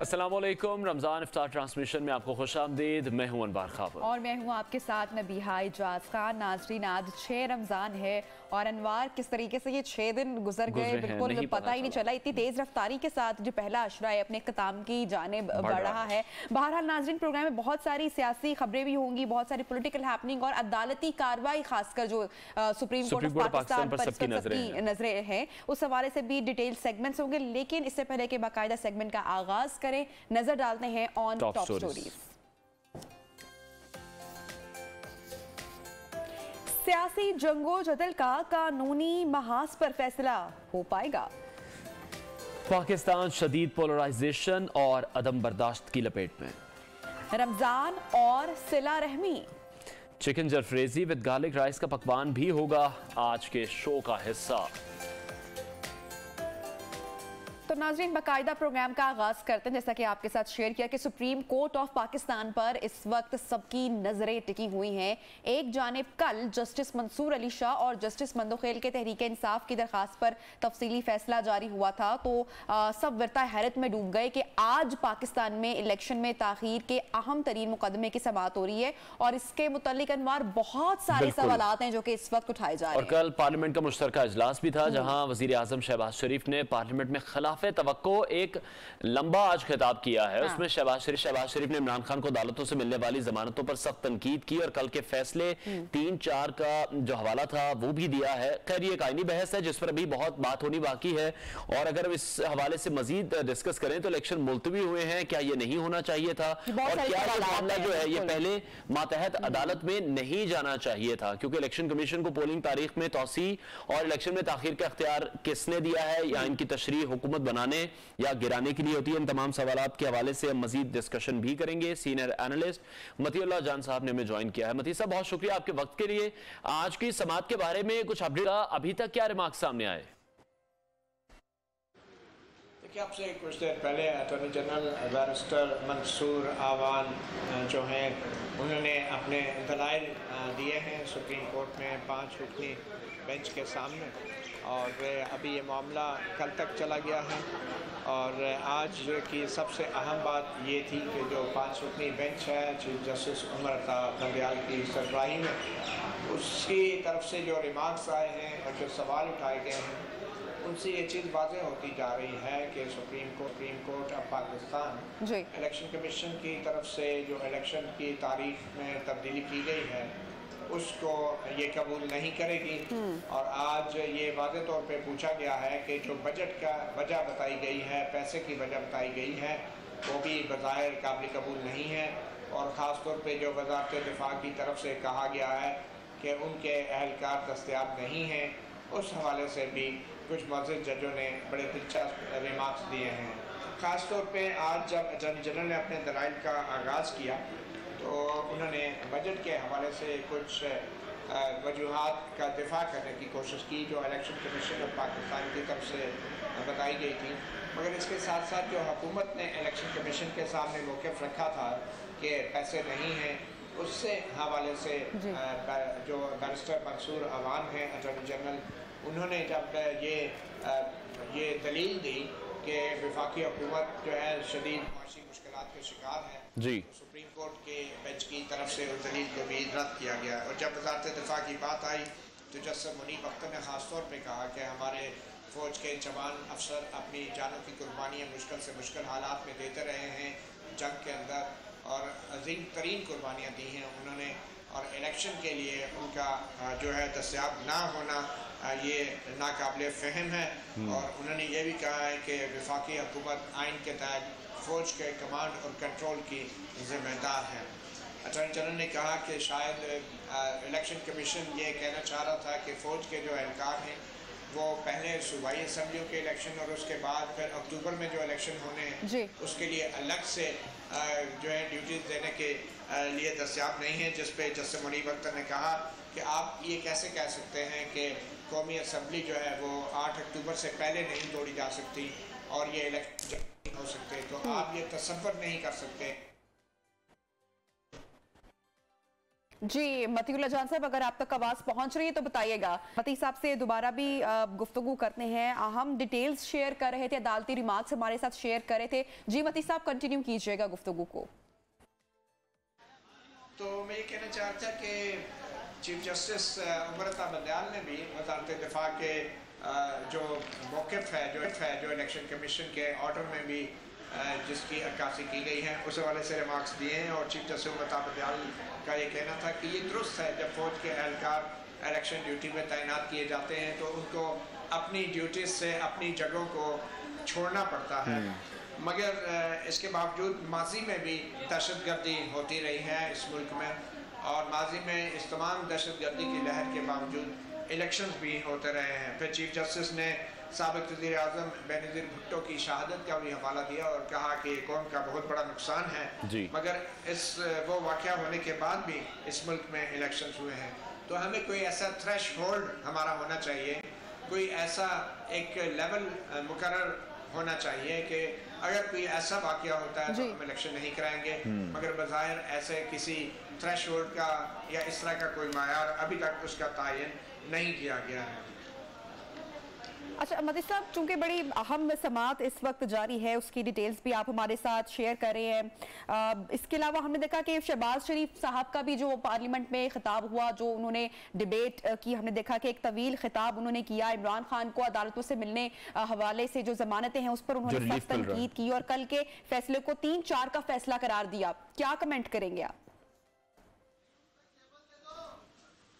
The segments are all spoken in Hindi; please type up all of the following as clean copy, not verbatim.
अस्सलामुअलैकुम। रमज़ान इफ्तार ट्रांसमिशन में आपको खुशामदीद। मैं हूं अनवार खाबर और मैं हूं आपके साथ नबीहा इजाज खान। नाजरीन, आज 6 रमज़ान है और अनवार किस तरीके से ये 6 दिन गुजर गए बिल्कुल पता ही नहीं चला। इतनी तेज़ रफ्तारी के साथ जो पहला अशरा है अपने ख़त्म की जानिब बढ़ रहा है। बहरहाल नाजरीन, प्रोग्राम में बहुत सारी सियासी खबरें भी होंगी, बहुत सारी पोलिटिकल हैपनिंग और अदालती कार्रवाई, खासकर जो सुप्रीम कोर्ट ऑफ पाकिस्तान पर सबकी नजरें हैं, उस हवाले से भी डिटेल सेगमेंट्स होंगे। लेकिन इससे पहले के बाकायदा सेगमेंट का आगाज करें, नजर डालते हैं ऑन टॉप स्टोरीज। सियासी जंगो जदल का कानूनी महाज पर फैसला हो पाएगा। पाकिस्तान शदीद पोलराइजेशन और अदम बर्दाश्त की लपेट में। रमजान और सिला रहमी। चिकन जरफ्रेजी विद गार्लिक राइस का पकवान भी होगा आज के शो का हिस्सा। तो नाज़रीन, बाकायदा प्रोग्राम का आगाज करते हैं। जैसा कि आपके साथ शेयर किया कि सुप्रीम कोर्ट ऑफ पाकिस्तान पर इस वक्त सबकी नजरें टिकी हुई हैं। एक जानिब कल जस्टिस मंसूर अली शाह और जस्टिस मंदोखेल के तहरीक इंसाफ की दरखास्त पर तफसीली फैसला जारी हुआ था, तो सब वर्ता हैरत में डूब गए कि आज पाकिस्तान में इलेक्शन में ताखीर के अहम तरीन मुकदमे की समाअत हो रही है और इसके मुतल्लिक अनवार बहुत सारे सवालात हैं जो कि इस वक्त उठाए जा रहे हैं। और कल पार्लियामेंट का मुश्तरका इजलास भी था, जहां वजीर आजम शहबाज शरीफ ने पार्लियामेंट में खिलाफ तवक्को एक लंबा आज खिताब किया है। उसमें शहबाज शरीफ ने इमरान खान को अदालतों से मिलने वाली जमानतों पर सख्त तनकीद की और कल के फैसले 3-4 का जो हवाला था वो भी दिया है। खैर, ये कायनी बहस है जिस पर अभी बहुत बात होनी बाकी है और अगर इस हवाले से मजीद डिस्कस करें तो इलेक्शन मुलतवी हुए हैं, क्या ये नहीं होना चाहिए था और क्या ये मामला जो है ये पहले मातहत अदालत में नहीं जाना चाहिए था, क्योंकि इलेक्शन कमीशन को पोलिंग तारीख में तौसी और इलेक्शन में ताखीर का इख्तियार किसने दिया है, या इनकी तशरीह हुकूमत बनाने या गिराने के लिए होती है। इन तमाम सवालात के हवाले से हम मजीद डिस्कशन भी करेंगे। सीनियर एनालिस्ट मतीउल्लाह जान साहब ने हमें ज्वाइन किया है। मती साहब, बहुत शुक्रिया आपके वक्त के लिए। आज की समाअत के बारे में कुछ अपडेट, अभी तक क्या रिमार्क सामने आए? देखिए, आपसे कुछ देर पहले अटॉर्नी जनरल बैरिस्टर मंसूर आवान जो हैं उन्होंने अपने दलाइल दिए हैं सुप्रीम कोर्ट में 5 रुकनी बेंच के सामने, और अभी ये मामला कल तक चला गया है। और आज की सबसे अहम बात ये थी कि जो 5 रुकनी बेंच है चीफ जस्टिस उमर अता बंदयाल की सरबराही में, उसकी तरफ से जो रिमार्क्स आए हैं और जो सवाल उठाए गए हैं उनसे ये चीज़ वाज़ेह होती जा रही है कि supreme court of Pakistan election commission की तरफ से जो इलेक्शन की तारीख में तब्दीली की गई है उसको ये कबूल नहीं करेगी। और आज ये वाज़ेह तौर पे पूछा गया है कि जो बजट का वजह बताई गई है, पैसे की वजह बताई गई है, वो भी बज़ाहिर काबिल कबूल नहीं है। और ख़ास तौर पे जो वज़ारत दिफा की तरफ से कहा गया है कि उनके अहलकार दस्तयाब नहीं हैं, उस हवाले से भी कुछ मज़ीद जजों ने बड़े दिलचस्प रिमार्क्स दिए हैं। ख़ास तौर पे आज जब अटॉर्नी जनरल ने अपने दलाइल का आगाज़ किया तो उन्होंने बजट के हवाले से कुछ वजूहात का दिफा करने की कोशिश की जो इलेक्शन कमीशन ऑफ पाकिस्तान की तरफ से बताई गई थी, मगर इसके साथ साथ जो हुकूमत ने इलेक्शन कमीशन के सामने मौक़िफ़ रखा था कि पैसे नहीं हैं, उससे हवाले से जो बैरिस्टर मंसूर आवान हैं अटॉर्नी जनरल, उन्होंने जब ये दलील दी कि वफाकी हुकूमत जो है शदीद माशी मुश्किलात के शिकार है जी, तो सुप्रीम कोर्ट के बेंच की तरफ से उस दलील को भी रद्द किया गया। और जब वज़ारत दिफा की बात आई तो जस्टिस मुनीब अख्तर ने ख़ास तौर पर कहा कि हमारे फ़ौज के जवान अफसर अपनी जानों की कुर्बानियाँ मुश्किल से मुश्किल हालात में देते रहे हैं जंग के अंदर, और अजीम तरीन कुर्बानियाँ दी हैं उन्होंने, और इलेक्शन के लिए उनका जो है दस्तयाब ना होना ये नाकाबिल फ़हम है। और उन्होंने ये भी कहा है कि वफाकी हुकूमत आइन के तहत फ़ौज के कमांड और कंट्रोल की ज़िम्मेदार है। अटॉर्नी जनरल ने कहा कि शायद इलेक्शन कमीशन ये कहना चाह रहा था कि फ़ौज के जो एहलकार हैं वो पहले सूबाई असम्बलियों के इलेक्शन और उसके बाद फिर अक्टूबर में जो इलेक्शन होने हैं उसके लिए अलग से जो है ड्यूटीज़ देने के लिए दस्तयाब नहीं है, जिस पे जस्टिस मुनीब अख्तर ने कहा कि आप ये कैसे कह सकते हैं कि कौमी असम्बली जो है वो 8 अक्टूबर से पहले नहीं तोड़ी जा सकती और ये इलेक्शन नहीं हो सकते, तो आप ये तसव्वुर नहीं कर सकते जी मतीउल्लाह जान साहब, अगर आप तक आवाज पहुंच रही है तो बताइएगा। मती साहब से दोबारा भी गुफ्तगू करते हैं। हम डिटेल्स शेयर कर रहे थे, अदालती रिमार्क्स हमारे साथ शेयर कर रहे थे। जी मती साहब कंटिन्यू कीजिएगा गुफ्तगू को। तो मैं ये कहना चाहता कि चीफ जस्टिस उमरता बंदयाल ने भी वज़ारत दिफा के जो मौक़िफ़ है जो इलेक्शन कमीशन के ऑर्डर में भी जिसकी अक्कासी की गई है उस हवाले से रिमार्क्स दिए हैं। और चीफ जस्टिस उमरता बंदयाल का ये कहना था कि ये दुरुस्त है, जब फौज के एहलकार इलेक्शन ड्यूटी में तैनात किए जाते हैं तो उनको अपनी ड्यूटीज से अपनी जगहों को छोड़ना पड़ता है। मगर इसके बावजूद माजी में भी दहशतगर्दी होती रही है इस मुल्क में, और माजी में इस तमाम दहशतगर्दी की लहर के बावजूद इलेक्शंस भी होते रहे हैं। फिर चीफ जस्टिस ने साबिक़ वज़ीर आज़म बेनज़ीर भुट्टो की शहादत का भी हवाला दिया और कहा कि कौम का बहुत बड़ा नुकसान है, मगर वो वाक़या होने के बाद भी इस मुल्क में इलेक्शंस हुए हैं। तो हमें कोई ऐसा थ्रेशहोल्ड हमारा होना चाहिए, कोई ऐसा एक लेवल मुकर्रर होना चाहिए कि अगर कोई ऐसा वाक़या होता है तो हम इलेक्शन नहीं कराएंगे, मगर बज़ाहिर ऐसे किसी थ्रेशहोल्ड का या इस तरह का कोई मायार अभी तक उसका तयन नहीं किया गया है। अच्छा मती साहब, चूंकि बड़ी अहम समात इस वक्त जारी है, उसकी डिटेल्स भी आप हमारे साथ शेयर कर रहे हैं। इसके अलावा हमने देखा कि शहबाज शरीफ साहब का भी जो पार्लियामेंट में खिताब हुआ, जो उन्होंने डिबेट की, हमने देखा कि एक तवील खिताब उन्होंने किया। इमरान खान को अदालतों से मिलने हवाले से जो जमानतें हैं उस पर उन्होंने सख्त तनकीद की और कल के फैसले को 3-4 का फैसला करार दिया। क्या कमेंट करेंगे आप?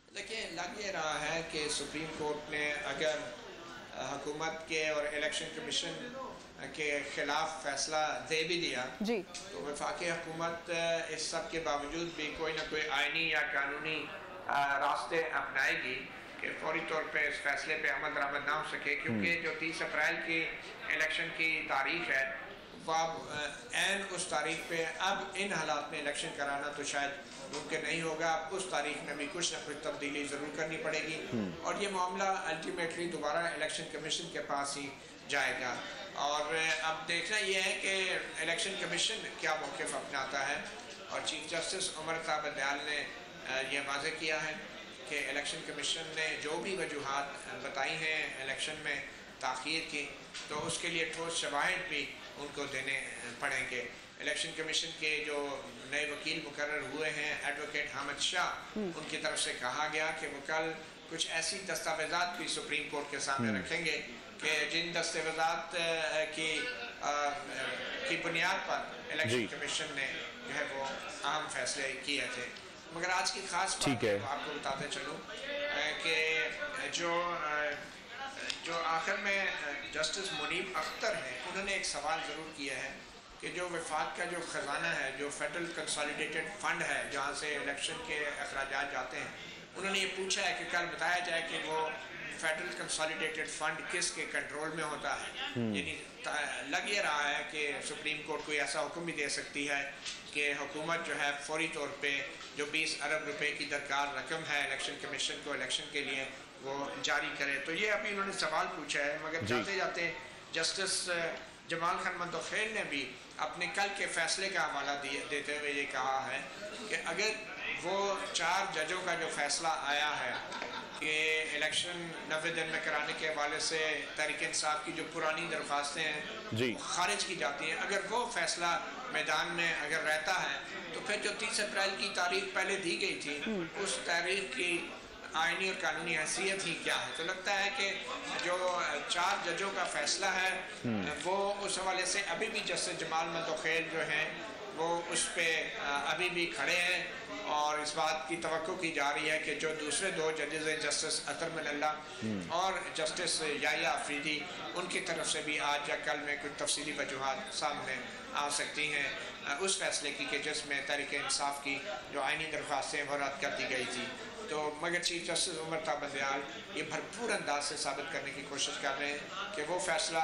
देखिए, लग ये रहा है कि सुप्रीम कोर्ट ने अगर हुकूमत के और इलेक्शन कमीशन के खिलाफ फैसला दे भी दिया जी, तो वफाकी हुकूमत इस सब के बावजूद भी कोई ना कोई आइनी या कानूनी रास्ते अपनाएगी कि फौरी तौर पे इस फैसले पे अमल दरामद ना हो सके, क्योंकि जो 30 अप्रैल की इलेक्शन की तारीख है वह अब ऐन उस तारीख पे अब इन हालात में इलेक्शन कराना तो शायद मुमकिन नहीं होगा। अब उस तारीख में भी कुछ ना कुछ तब्दीली ज़रूर करनी पड़ेगी और ये मामला अल्टीमेटली दोबारा इलेक्शन कमीशन के पास ही जाएगा। और अब देखना ये है कि इलेक्शन कमीशन क्या मौक़िफ़ अपनाता है। और चीफ जस्टिस उमरता बंदयाल ने यह वाज़ेह किया है कि इलेक्शन कमीशन ने जो भी वजूहात बताई हैं इलेक्शन में ताख़ीर की, तो उसके लिए ठोस शवाहिद भी उनको देने पड़ेंगे। इलेक्शन कमीशन के जो नए वकील मुकर्रर हुए हैं एडवोकेट हामिद शाह, उनकी तरफ से कहा गया कि वो कल कुछ ऐसी दस्तावेज़ात भी सुप्रीम कोर्ट के सामने रखेंगे कि जिन दस्तावेज़ात की बुनियाद पर इलेक्शन कमीशन ने जो है वो अहम फैसले किए थे। मगर आज की खास बात है आपको बताते चलूँ कि जो आखिर में जस्टिस मुनीब अख्तर हैं, उन्होंने एक सवाल ज़रूर किया है कि जो वफाक का जो ख़जाना है, जो फेडरल कंसोलिडेटेड फ़ंड है जहाँ से इलेक्शन के अखराजात जाते हैं, उन्होंने ये पूछा है कि कल बताया जाए कि वो फेडरल कंसोलिडेटेड फ़ंड किसके कंट्रोल में होता है। यानी लग ये रहा है कि सुप्रीम कोर्ट कोई ऐसा हुक्म भी दे सकती है कि हुकूमत जो है फौरी तौर पे जो 20 अरब रुपए की दरकार रकम है इलेक्शन कमीशन को इलेक्शन के लिए वो जारी करे। तो ये अभी उन्होंने सवाल पूछा है, मगर जाते जाते जस्टिस जमाल खान मंतोखेल ने भी अपने कल के फैसले का हवाला देते हुए ये कहा है कि अगर वो 4 जजों का जो फैसला आया है कि इलेक्शन 90 दिन में कराने के हवाले से तहरीक इंसाफ की जो पुरानी दरख्वास्तें हैं खारिज की जाती हैं, अगर वो फैसला मैदान में अगर रहता है तो फिर जो 30 अप्रैल की तारीख पहले दी गई थी उस तारीख की आईनी और कानूनी हैसियत ही क्या है। तो लगता है कि जो 4 जजों का फैसला है वो उस हवाले से अभी भी जस्टिस जमाल मंतोखेल जो हैं वो उस पर अभी भी खड़े हैं और इस बात की तवक्को की जा रही है कि जो दूसरे 2 जजेस हैं जस्टिस अतर मिनल्ला और जस्टिस याया अफरीदी, उनकी तरफ से भी आज या कल में कुछ तफसीली वजूहात सामने आ सकती हैं उस फैसले की कि जिसमें तहरीक इंसाफ की जो आइनी दरख्वास्तें वो रद्द कर दी गई थी। तो मगर चीफ जस्टिस उमरता बंदयाल ये भरपूर अंदाज से साबित करने की कोशिश कर रहे हैं कि वो फैसला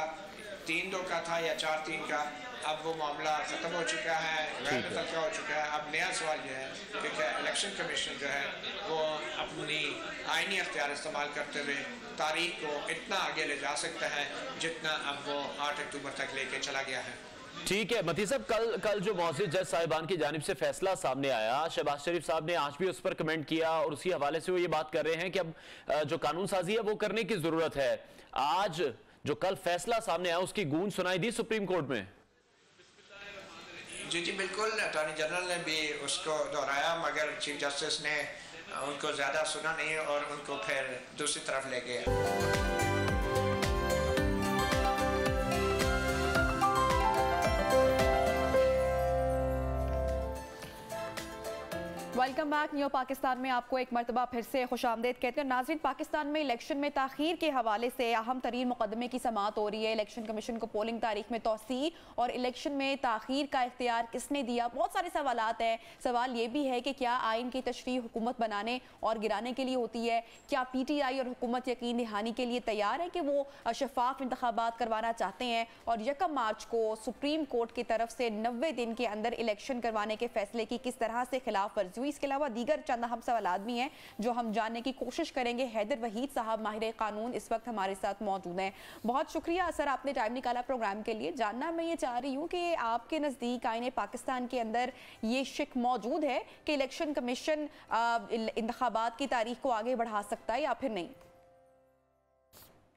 3-2 का था या 4-3 का, अब वो मामला ख़त्म हो चुका है, गैर मुतल्लका हो चुका है। अब नया सवाल ये है कि क्या इलेक्शन कमीशन जो है वो अपनी आइनी अख्तियार इस्तेमाल करते हुए तारीख को इतना आगे ले जा सकता है जितना अब वो 8 अक्टूबर तक लेके चला गया है। ठीक है मती साहब, कल जो मौजूद जज साहिबान की जानिब से फैसला सामने आया, शहबाज शरीफ साहब ने आज भी उस पर कमेंट किया और उसी हवाले से वो ये बात कर रहे हैं कि अब जो कानून साजी है वो करने की जरूरत है। आज जो कल फैसला सामने आया उसकी गूंज सुनाई दी सुप्रीम कोर्ट में। जी जी बिल्कुल, अटॉर्नी जनरल ने भी उसको दोहराया, मगर चीफ जस्टिस ने उनको ज़्यादा सुना नहीं और उनको फिर दूसरी तरफ ले गए। Welcome back. न्यू पाकिस्तान में आपको एक मरतबा फिर से खुशामदीद कहते हैं। नाज़रीन, पाकिस्तान में इलेक्शन में ताखीर के हवाले से अहम तरीन मुकदमे की समाअत हो रही है। इलेक्शन कमीशन को पोलिंग तारीख में तौसी और इलेक्शन में ताखीर का इख्तियार किसने दिया, बहुत सारे सवालात हैं। सवाल ये भी है कि क्या आइन की तशरीह हुकूमत बनाने और गिराने के लिए होती है? क्या PTI और हुकूमत यकीन दहानी के लिए तैयार है कि वो शफाफ इंतखाबात करवाना चाहते हैं? और 1 मार्च को सुप्रीम कोर्ट की तरफ से 90 दिन के अंदर इलेक्शन करवाने के फैसले की किस तरह से खिलाफ वर्जी हुई? इसके अलावा दीगर चंद अहम सवाल भी हैं जो हम जानने की कोशिश करेंगे। हैदर वहीद साहब माहिर कानून इस वक्त हमारे साथ मौजूद हैं। बहुत शुक्रिया सर, आपने टाइम निकाला प्रोग्राम के लिए। जानना मैं ये चाह रही हूँ कि आपके नज़दीक आईने पाकिस्तान के अंदर ये शिक मौजूद है कि इलेक्शन कमीशन इंतखाबात की तारीख को आगे बढ़ा सकता है या फिर नहीं?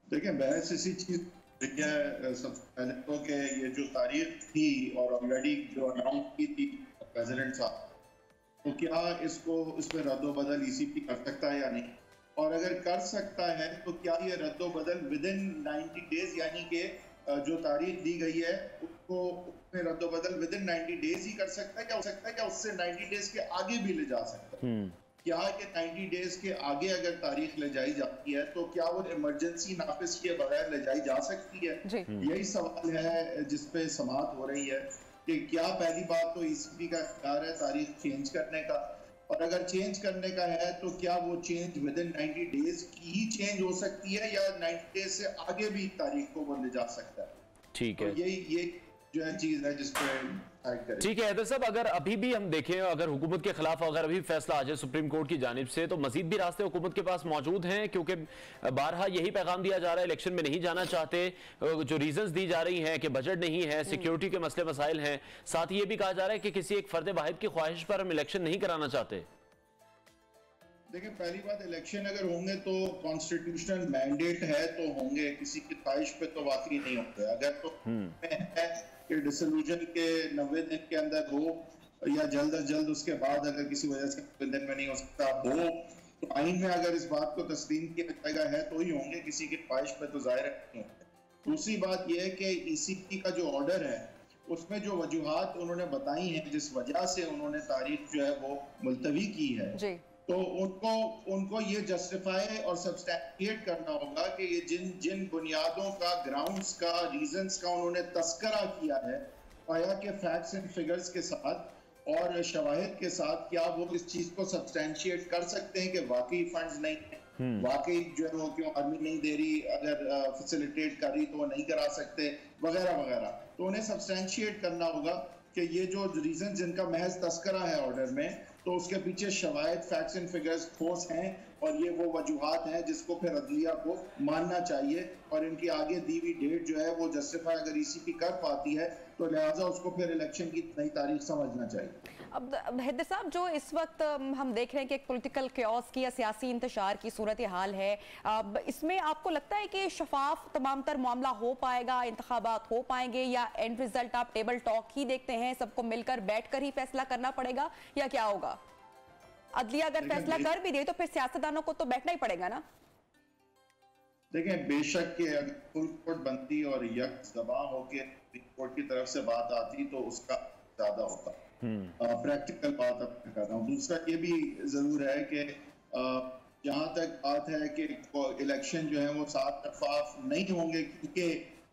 देखिए, बहस इसी चीज सबसे पहले तो कि ये जो तारीख थी और ऑलरेडी जो अनाउंस की थी प्रेसिडेंट साहब, तो क्या इसको इसमें रद्दोबदल ECP कर सकता है या नहीं, और अगर कर सकता है तो क्या ये रद्दोबदल विदिन 90 डेज, यानी कि जो तारीख दी गई है उसको उसमें रद्दोबदल विदिन 90 डेज ही कर सकता है, क्या हो सकता है क्या उससे 90 डेज के आगे भी ले जा सकता है? क्या कि 90 डेज के आगे अगर तारीख ले जाई जाती है तो क्या वो इमरजेंसी नाफिज किए बगैर ले जाई जा सकती है? यही सवाल है जिसपे समाअत हो रही है कि क्या पहली बात तो ECP का इख्तियार है तारीख चेंज करने का, और अगर चेंज करने का है तो क्या वो चेंज विदिन 90 डेज की ही चेंज हो सकती है या 90 डेज से आगे भी तारीख को वो ले जा सकता है? ठीक है, तो ये जो है चीज है जिसपे ठीक है। तो सब अगर अभी भी हम देखें, अगर हुकूमत के खिलाफ अगर अभी फैसला आ जाए सुप्रीम कोर्ट की जानिब से, तो मजीद भी रास्ते हुकूमत के पास मौजूद हैं, क्योंकि बारहा यही पैगाम दिया जा रहा है इलेक्शन में नहीं जाना चाहते। जो रीजंस दी जा रही हैं कि बजट नहीं है, सिक्योरिटी के मसले मसाइल हैं, साथ ही ये भी कहा जा रहा है कि किसी एक फर्द वाहिद की ख्वाहिश पर हम इलेक्शन नहीं कराना चाहते। देखिए, पहली बात, इलेक्शन अगर होंगे तो कॉन्स्टिट्यूशनल मैंडेट है तो होंगे, किसी की ख्वाहिश पे तो वाकई नहीं होंगे। अगर तो है कि डिसोल्यूशन के 90 दिन के अंदर हो या जल्द अज जल्द उसके बाद अगर किसी वजह से 90 दिन में नहीं हो सकता हो, तो आइन में अगर इस बात को तस्लीम किया जाएगा है तो ही होंगे, किसी की ख्वाहिश पे तो जाहिर नहीं होंगे। दूसरी बात यह है कि ECP का जो ऑर्डर है उसमें जो वजूहात उन्होंने बताई हैं जिस वजह से उन्होंने तारीख जो है वो मुलतवी की है जी, तो उनको ये जस्टिफाई और सब्सटैंटिएट करना होगा कि ये जिन बुनियादों का, ग्राउंड्स का, रीजंस का उन्होंने तस्करा किया है, आया कि फैक्ट्स एंड फिगर्स के साथ और शवाहिद के साथ, क्या वो इस चीज को सब्सटैंटिएट कर सकते हैं कि वाकई फंड्स नहीं है, वाकई जो है वो क्यों आर्मी नहीं दे रही, अगर फैसिलिटेट कर रही तो वो नहीं करा सकते, वगैरह वगैरह। तो उन्हें सब्सटैंटिएट करना होगा कि ये जो रीजन जिनका महज तस्करा है ऑर्डर में, तो उसके पीछे शवाहिद, फैक्ट्स एंड फिगर्स ठोस हैं और ये वो वजूहात हैं जिसको फिर अदलिया को मानना चाहिए, और इनकी आगे दी हुई डेट जो है वो जस्टिफाई अगर ECP कर पाती है तो लिहाजा उसको फिर इलेक्शन की नई तारीख समझना चाहिए। अब हैदर साहब, जो इस वक्त हम देख रहे हैं कि एक पॉलिटिकल क्योस की या सियासी इंतशार की सूरत हाल है, अब इसमें आपको लगता है कि शफाफ तमाम तर मामला हो पाएगा, इंतखाबात हो पाएंगे, या एंड रिजल्ट आप टेबल टॉक ही देखते हैं, सबको मिलकर बैठकर ही फैसला करना पड़ेगा, या क्या होगा? अदलिया अगर फैसला कर भी दे तो फिर सियासतदानों को तो बैठना ही पड़ेगा ना? देखिए, बेशक के अगर फुल कोर्ट बनती और यकजबां होके कोर्ट की तरफ से बात आती तो उसका ज्यादा होता। प्रैक्टिकल बात अब कर रहा हूँ। दूसरा ये भी जरूर है कि जहाँ तक बात है कि इलेक्शन जो है वो साफ शफाफ नहीं होंगे क्योंकि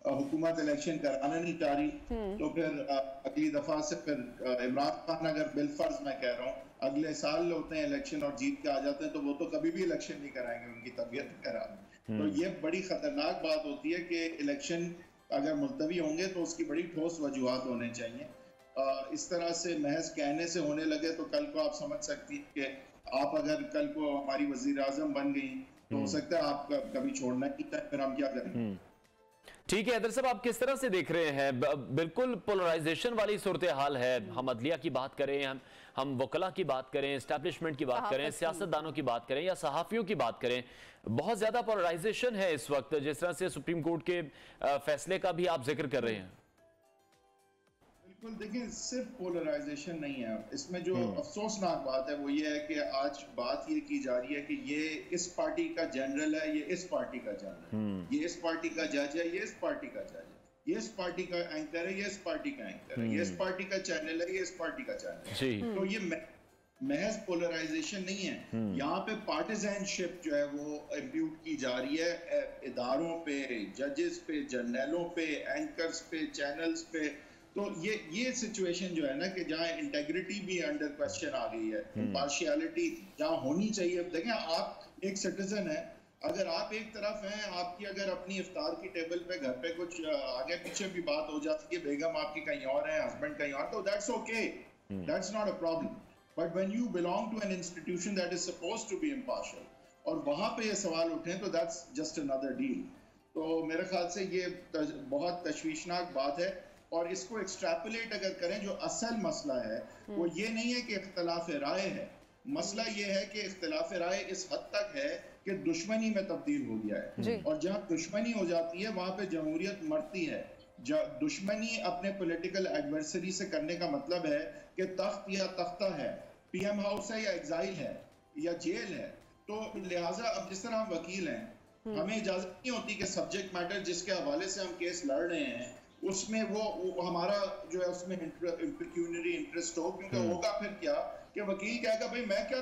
हुकूमत इलेक्शन कराना नहीं चाह रही, तो फिर अगली दफा से फिर इमरान खान अगर बिलफर्ज मैं कह रहा हूँ अगले साल होते हैं इलेक्शन और जीत के आ जाते हैं, तो वो तो कभी भी इलेक्शन नहीं कराएंगे, उनकी तबीयत खराब है। तो ये बड़ी खतरनाक बात होती है कि इलेक्शन अगर मुलतवी होंगे तो उसकी बड़ी ठोस वजूहात होने चाहिए। इस तरह से महज कहने से होने लगे तो कल को आप समझ सकती हैं कि आप अगर कल को हमारी वजीर आजम बन गई तो हो सकता है आप कभी छोड़ना ही, फिर हम क्या करेंगे? ठीक है हैदर साहब, आप किस तरह से देख रहे हैं? बिल्कुल पोलराइजेशन वाली सूरत हाल है। हम अदलिया की बात करें, हम वकला की बात करें, एस्टैब्लिशमेंट की बात करें, सियासतदानों की बात करें या सहाफ़ियों की बात करें, बहुत ज्यादा पोलराइजेशन है इस वक्त, जिस तरह से सुप्रीम कोर्ट के फैसले का भी आप जिक्र कर रहे हैं। बिल्कुल, देखिए सिर्फ पोलराइजेशन नहीं है इसमें। जो अफसोसनाक बात है वो ये है कि आज बात ये की जा रही है कि ये इस पार्टी का जनरल है, ये इस पार्टी का जनरल है, ये इस पार्टी का जज है, ये इस पार्टी का जज है, ये इस पार्टी का एंकर है, ये इस पार्टी का एंकर है, ये इस पार्टी का चैनल है, ये इस पार्टी का चैनल है। तो ये महज पोलराइजेशन नहीं है, यहाँ पे पार्टिजनशिप जो है वो इम्प्यूट की जा रही है इदारों पे, जजेस पे, जर्नलों पे, एंकर्स पे, चैनल्स पे। तो ये सिचुएशन जो है ना कि जहाँ इंटेग्रिटी भी अंडर क्वेश्चन आ गई है, इम्पार्शियलिटी जहाँ होनी चाहिए। देखें, आप एक सिटीजन है, अगर आप एक तरफ हैं, आपकी अगर अपनी इफ्तार की टेबल पे घर पे कुछ आगे पीछे भी बात हो जाती है, बेगम आपकी कहीं और है, हस्बैंड कहीं और, तो that's okay, that's not a problem. But when you belong to an institution that is supposed to be impartial और वहां पे ये सवाल उठे, तो दैट्स जस्ट अनदर डील। तो मेरे ख्याल से ये बहुत तशवीशनाक बात है। और इसको एक्सट्रैपुलेट अगर करें, जो असल मसला है वो ये नहीं है कि इख्तिलाफ राय है, मसला ये है कि इख्तिलाफ राय इस हद तक है कि दुश्मनी में तब्दील हो गया है, और जहाँ दुश्मनी हो जाती है वहां पे जमहूरियत मरती है। दुश्मनी अपने पॉलिटिकल एडवर्सरी से करने का मतलब है कि तख्त या तख्ता है, पीएम हाउस है या एग्जाइल है या जेल है। तो लिहाजा अब जिस तरह हम वकील हैं, हमें इजाजत नहीं होती कि सब्जेक्ट मैटर जिसके हवाले से हम केस लड़ रहे हैं उसमें वो हमारा जो है उसमें पेक्यूनियरी इंटरेस्ट हो, क्योंकि होगा फिर क्या कि वकील कहेगा भाई मैं क्या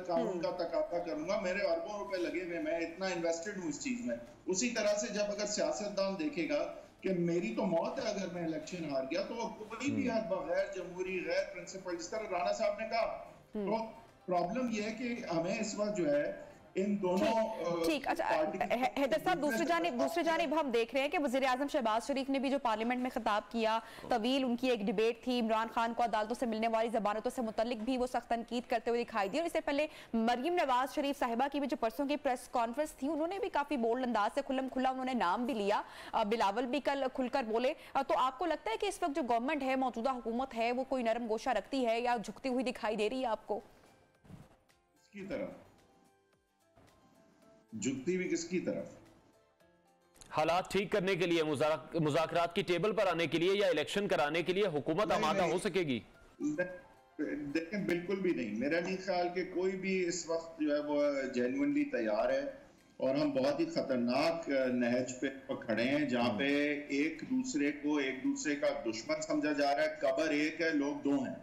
कानून का तकादा करूंगा, मेरे अरबों रुपए लगे हुए, मैं इतना इन्वेस्टेड हूँ इस चीज में। उसी तरह से जब अगर सियासतदान देखेगा कि मेरी तो मौत है अगर मैं इलेक्शन हार गया, तो कोई भी बगैर जमहूरी गैर प्रिंसिपल, जिस तरह राणा साहब ने कहा, तो प्रॉब्लम यह है कि हमें इस वक्त जो है इन दोनों ठीक। अच्छा हैदर साहब, दूसरी जानिब हम देख रहे हैं कि वज़ीर आज़म शहबाज शरीफ ने भी जो पार्लियामेंट में खिताब किया, तवील उनकी एक डिबेट थी, इमरान खान को अदालतों से मिलने वाली ज़मानतों से मुतल्लिक भी वो सख्त तनकीद करते हुए दिखाई दी। और इससे पहले मरियम नवाज शरीफ साहिबा की भी जो परसों की प्रेस कॉन्फ्रेंस थी, उन्होंने भी काफी बोल्ड अंदाज से खुल्लम खुल्ला उन्होंने नाम भी लिया, बिलावल भी कल खुलकर बोले। तो आपको लगता है कि इस वक्त जो गवर्नमेंट है, मौजूदा हुकूमत है, वो कोई नरम गोशा रखती है या झुकती हुई दिखाई दे रही है आपको? इसकी तरफ झुकती हुई किसकी तरफ? हालात ठीक करने के लिए, मुज़ाकरात की टेबल पर आने के लिए या इलेक्शन कराने के लिए हुकूमत आमादा हो सकेगी? देखें, बिल्कुल भी नहीं। मेरा नहीं ख्याल कि कोई भी इस वक्त जो है वो जेन्युइनली तैयार है, और हम बहुत ही खतरनाक नहज पे खड़े हैं जहाँ पे एक दूसरे का दुश्मन समझा जा रहा है। कबर एक है, लोग दो हैं,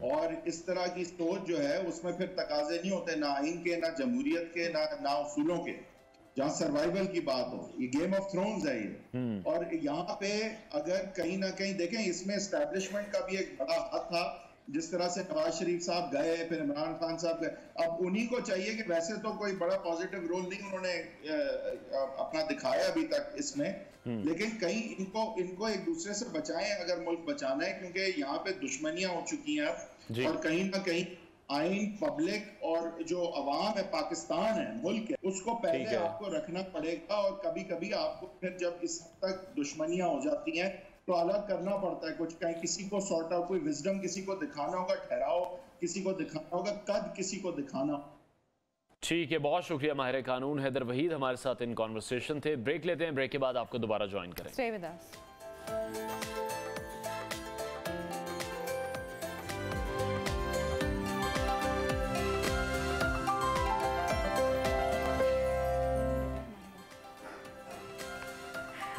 और इस तरह की सोच जो है उसमें फिर तकाजे नहीं होते ना आइन के, ना जमहूरियत के, ना उसूलों के, जहाँ सर्वाइवल की बात हो। ये गेम ऑफ थ्रोन्स है ये। और यहाँ पे अगर कहीं ना कहीं देखें, इसमें एस्टैब्लिशमेंट का भी एक बड़ा हाथ था। जिस तरह से नवाज शरीफ साहब गए, फिर इमरान खान साहब गए, अब उन्हीं को चाहिए कि वैसे तो कोई बड़ा पॉजिटिव रोल नहीं उन्होंने अपना दिखाया अभी तक इसमें, लेकिन कहीं इनको एक दूसरे से बचाएं अगर मुल्क बचाना है, क्योंकि यहाँ पे दुश्मनियां हो चुकी हैं। और कहीं ना कहीं आइन, पब्लिक और जो अवाम है, पाकिस्तान है, मुल्क है, उसको पहले आपको रखना पड़ेगा। और कभी कभी आपको फिर जब इस हद तक दुश्मनियां हो जाती हैं तो अलग करना पड़ता है कुछ, कहीं किसी को सॉर्ट आउट, कोई विजडम किसी को दिखाना होगा, ठहराव किसी को दिखाना होगा, कद किसी को दिखाना। ठीक है, बहुत शुक्रिया माहिर कानून हैदर वहीद हमारे साथ इन कॉन्वर्सेशन थे। ब्रेक लेते हैं, ब्रेक के बाद आपको दोबारा ज्वाइन करें। Stay with us.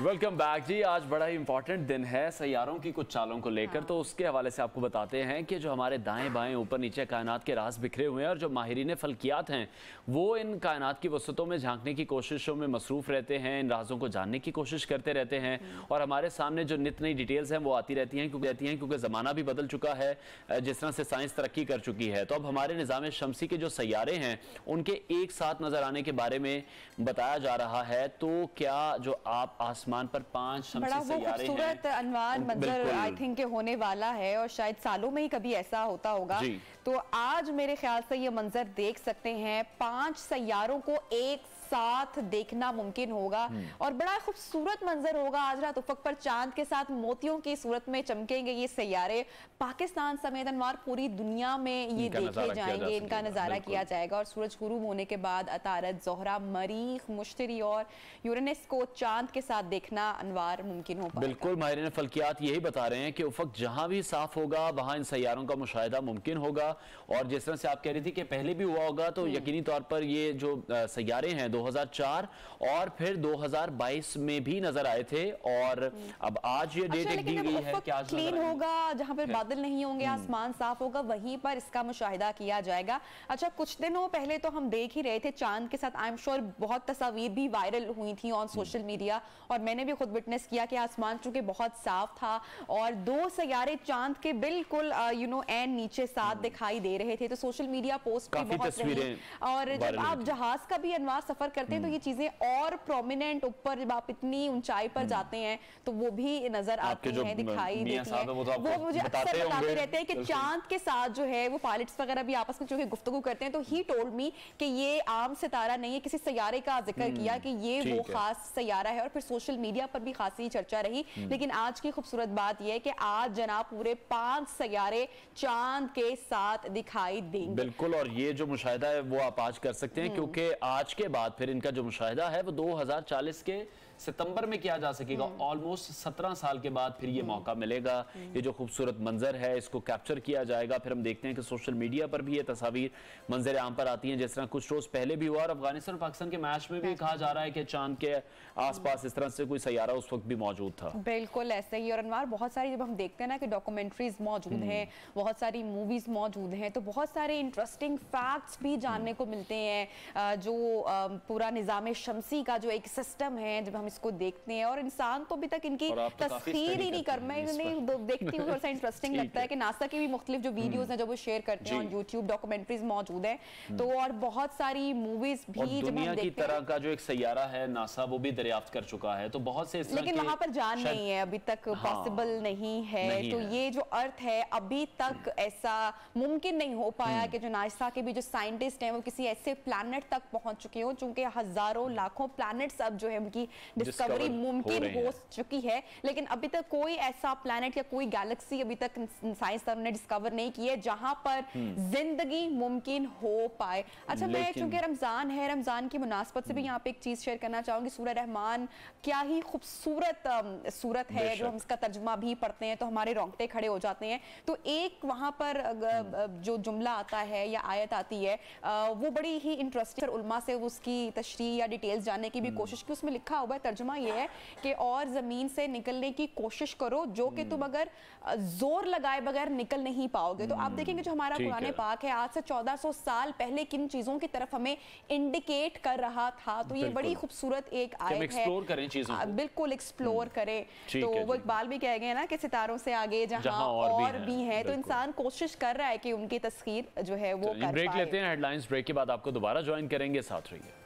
Welcome back जी। आज बड़ा ही इंपॉर्टेंट दिन है सैयारों की कुछ चालों को लेकर, तो उसके हवाले से आपको बताते हैं कि जो हमारे दाएं बाएं ऊपर नीचे कायनात के राज बिखरे हुए हैं, और जो माहिरीन फल्कियात हैं वो इन कायनात की वसतों में झांकने की कोशिशों में मसरूफ़ रहते हैं, इन राजों को जानने की कोशिश करते रहते हैं, और हमारे सामने जो नित नई डिटेल्स हैं वो आती रहती हैं क्योंकि ज़माना भी बदल चुका है, जिस तरह से साइंस तरक्की कर चुकी है। तो अब हमारे निज़ाम शमसी के जो सैयारे हैं उनके एक साथ नज़र आने के बारे में बताया जा रहा है। तो क्या जो आप आसमान पर 5 शमसी सैयारे हैं, खूबसूरत अनवार मंजर आई थिंक होने वाला है, और शायद सालों में ही कभी ऐसा होता होगा। तो आज मेरे ख्याल से ये मंजर देख सकते हैं, 5 सैयारों को एक साथ देखना मुमकिन होगा और बड़ा खूबसूरत मंजर होगा। आज रात उफक पर चांद के साथ मोतियों की सूरत में चमकेंगे ये सैयारे। पाकिस्तान समेत अनवार पूरी दुनिया में ये देखे जाएंगे, इनका नजारा किया जाएगा और सूरज गुरूब होने के बाद अतारत, ज़ोहरा, मरीख, मुश्तरी और यूरेनस को चांद के साथ देखना अनवार मुमकिन हो पाएगा। बिल्कुल, माहिरीन फल्कियात यही बता रहे हैं कि उफक जहां भी साफ होगा वहां इन सैयारों का मुशाहिदा मुमकिन होगा। और जिस तरह से आप कह रही थी कि पहले भी हुआ होगा, तो यकीनी तौर पर ये जो सैयारे हैं 2004 और फिर 2022 में भी नजर आए थे और अब आज ये डेट दी गई है कि आज क्लीन होगा, जहां पर बादल नहीं होंगे, आसमान साफ होगा, वहीं पर इसका मुशाहिदा किया जाएगा। अच्छा, कुछ दिनों पहले तो हम देख ही रहे थे चांद के साथ, आई एम श्योर बहुत तस्वीर भी वायरल हुई थी ऑन सोशल मीडिया और मैंने भी खुद विटनेस किया कि आसमान चूंकि बहुत साफ था और दो सैयारे चांद के बिल्कुल एन नीचे साथ दिखाई दे रहे थे, तो सोशल मीडिया पोस्ट भी बहुत रही। और जब आप जहाज का भी अनवार सफर करते हैं तो ये चीजें और प्रोमिनेंट ऊपर, जब आप इतनी ऊंचाई पर जाते हैं तो वो भी नजर आती हैं, दिखाई देती हैं। वो मुझे अक्सर बताते रहते हैं कि चांद के साथ जो है वो पायलट्स वगैरह भी आपस में जो है गुफ्तगू करते हैं, तो ही टोल्ड मी कि ये आम सितारा नहीं है, किसी सैयारे का जिक्र किया कि ये वो खास सैयारा है और फिर सोशल मीडिया पर भी खासी चर्चा रही। लेकिन आज की खूबसूरत बात यह है कि आज जनाब पूरे 5 सैयारे चांद के साथ दिखाई देंगे। बिल्कुल, और ये जो मुशाहिदा है वो आप आज कर सकते हैं क्योंकि आज के बाद फिर इनका जो मुशाहिदा है वो 2040 के सितंबर में किया जा सकेगा। ऑलमोस्ट 17 साल के बाद फिर ये मौका मिलेगा। ये जो खूबसूरत मंजर है इसको कैप्चर किया जाएगा। फिर हम देखते हैं कि सोशल मीडिया पर भी ये तस्वीर मंजर आम पर आती हैं, जिस तरह कुछ रोज पहले भी हुआ और अफगानिस्तान और पाकिस्तान के मैच में भी कहा जा रहा है कि चांद के आसपास इस तरह से कोई सैयारा उस वक्त भी मौजूद था। बिल्कुल ऐसे ही। और अनवार बहुत सारी जब हम देखते हैं ना कि डॉक्यूमेंट्रीज मौजूद हैं, बहुत सारी मूवीज मौजूद हैं, तो बहुत सारे इंटरेस्टिंग फैक्ट्स भी जानने को मिलते हैं। जो पूरा निज़ाम शमसी का जो एक सिस्टम है, जब हम इसको देखते हैं और इंसान तो अभी तक इनकी तस्वीर ही नहीं कर, मैं देखती हूँ, थोड़ा सा इंटरेस्टिंग लगता है कि नासा की भी मुख्तलिफ जो वीडियोस हैं जब वो शेयर करते हैं ऑन यूट्यूब, डॉक्यूमेंट्रीज मौजूद है, तो और बहुत सारी मूवीज भी दुनिया की तरह का जो एक सैयारा है नासा वो भी दरियाफ्त कर चुका है, तो बहुत से लेकिन वहां पर जान नहीं है अभी तक, पॉसिबल नहीं है। तो ये जो अर्थ है अभी तक ऐसा मुमकिन नहीं हो पाया कि जो नासा के भी जो साइंटिस्ट हैं वो किसी ऐसे प्लैनेट तक पहुंच चुके हो, चूंकि हजारों लाखों प्लैनेट्स अब जो है उनकी डिस्कवरी मुमकिन हो चुकी है, लेकिन अभी तक कोई ऐसा प्लैनेट या कोई गैलेक्सी अभी तक साइंसदानों ने डिस्कवर नहीं की है जहां पर जिंदगी मुमकिन हो पाए। अच्छा, मैं चूंकि रमजान है, रमजान की मुनासबत से भी यहाँ पे एक चीज शेयर करना चाहूंगी। सूरह रहमान क्या ही खूबसूरत सूरत है, जो हम इसका तर्जुमा भी पढ़ते हैं तो हमारे रोंगटे खड़े हो जाते हैं। तो एक वहां पर जो जुमला आता है या आयत आती है वो बड़ी ही इंटरेस्टिंग, उलमा से उसकी तशरीह या डिटेल्स जानने की भी कोशिश की। उसमें लिखा हुआ है, तर्जुमा ये है कि और जमीन से निकलने की कोशिश करो जो कि तुम अगर जोर लगाए बगैर निकल नहीं पाओगे। तो आप देखेंगे जो हमारा कुरान पाक है आज से 1400 साल पहले किन चीजों की तरफ हमें इंडिकेट कर रहा था। तो ये बड़ी खूबसूरत एक आयत है, बिल्कुल एक्सप्लोर करें। तो वो इकबाल भी कह गए ना कि सितारों से आगे जहां और भी है, तो इंसान कोशिश कर रहा है कि उनकी तस्वीर जो है वो कर पाए। ब्रेक लेते हैं, हेडलाइंस ब्रेक के बाद आपको दोबारा ज्वाइन करेंगे, साथ रहिए।